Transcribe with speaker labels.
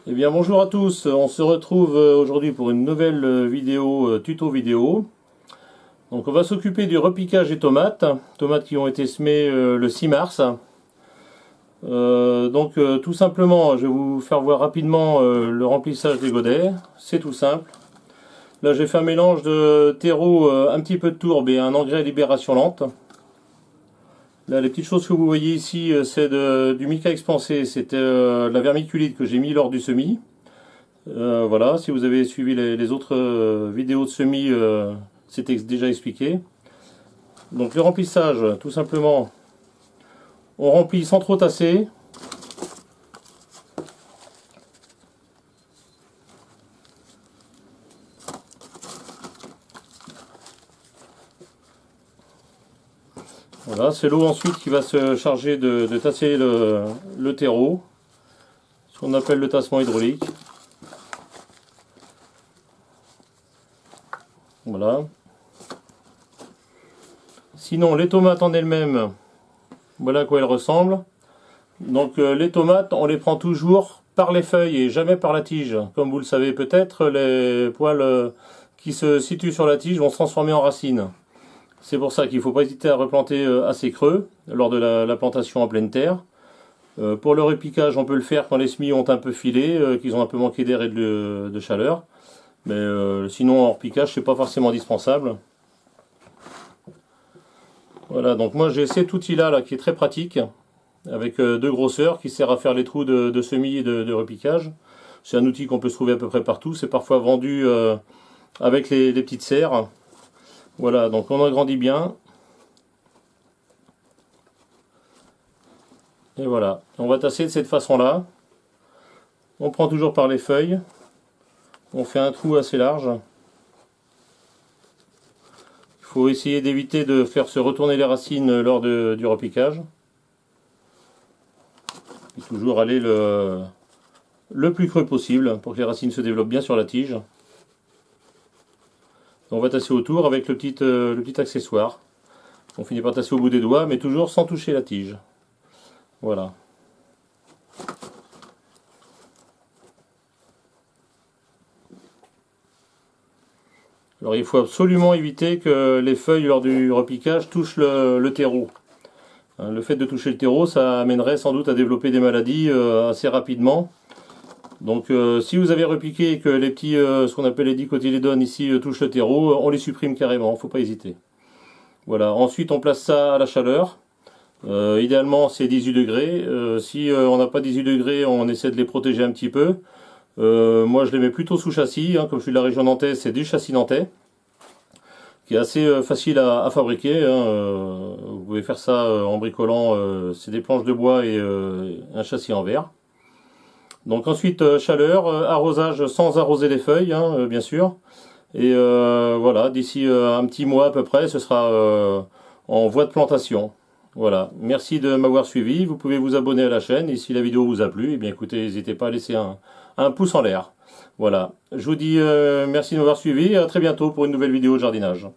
Speaker 1: Eh bien bonjour à tous, on se retrouve aujourd'hui pour une nouvelle vidéo, tuto vidéo. Donc on va s'occuper du repiquage des tomates, tomates qui ont été semées le 6 mars. Tout simplement, je vais vous faire voir rapidement le remplissage des godets, c'est tout simple. Là j'ai fait un mélange de terreau, un petit peu de tourbe et un engrais libération lente. Là, les petites choses que vous voyez ici, c'est du mica expansé, c'était de la vermiculite que j'ai mis lors du semis. Voilà, si vous avez suivi les autres vidéos de semis, c'était déjà expliqué. Donc le remplissage, tout simplement, on remplit sans trop tasser. Voilà, c'est l'eau ensuite qui va se charger de tasser le terreau, ce qu'on appelle le tassement hydraulique. Voilà. Sinon, les tomates en elles-mêmes, voilà à quoi elles ressemblent. Donc les tomates, on les prend toujours par les feuilles et jamais par la tige. Comme vous le savez peut-être, les poils qui se situent sur la tige vont se transformer en racines. C'est pour ça qu'il ne faut pas hésiter à replanter assez creux lors de la plantation en pleine terre. Pour le repiquage, on peut le faire quand les semis ont un peu filé, qu'ils ont un peu manqué d'air et de chaleur. Mais sinon en repiquage, c'est pas forcément indispensable. Voilà, donc moi j'ai cet outil-là qui est très pratique, avec deux grosseurs qui sert à faire les trous de semis et de repiquage. C'est un outil qu'on peut se trouver à peu près partout, c'est parfois vendu avec les petites serres. Voilà, donc on agrandit bien. Et voilà, on va tasser de cette façon-là. On prend toujours par les feuilles. On fait un trou assez large. Il faut essayer d'éviter de faire se retourner les racines lors du repiquage. Et toujours aller le plus creux possible pour que les racines se développent bien sur la tige. On va tasser autour avec le petit accessoire. On finit par tasser au bout des doigts, mais toujours sans toucher la tige. Voilà. Alors il faut absolument éviter que les feuilles lors du repiquage touchent le terreau. Le fait de toucher le terreau, ça amènerait sans doute à développer des maladies assez rapidement. Donc si vous avez repiqué et que les petits, ce qu'on appelle les dicotylédones ici, touchent le terreau, on les supprime carrément, il ne faut pas hésiter. Voilà, ensuite on place ça à la chaleur. Idéalement c'est 18 degrés. Si on n'a pas 18 degrés, on essaie de les protéger un petit peu. Moi je les mets plutôt sous châssis, comme je suis de la région nantaise, c'est du châssis nantais, qui est assez facile à fabriquer. Vous pouvez faire ça en bricolant, c'est des planches de bois et un châssis en verre. Donc ensuite chaleur, arrosage sans arroser les feuilles, bien sûr. Et voilà, d'ici un petit mois à peu près, ce sera en voie de plantation. Voilà, merci de m'avoir suivi. Vous pouvez vous abonner à la chaîne et si la vidéo vous a plu, eh bien écoutez, n'hésitez pas à laisser un pouce en l'air. Voilà, je vous dis merci de m'avoir suivi et à très bientôt pour une nouvelle vidéo de jardinage.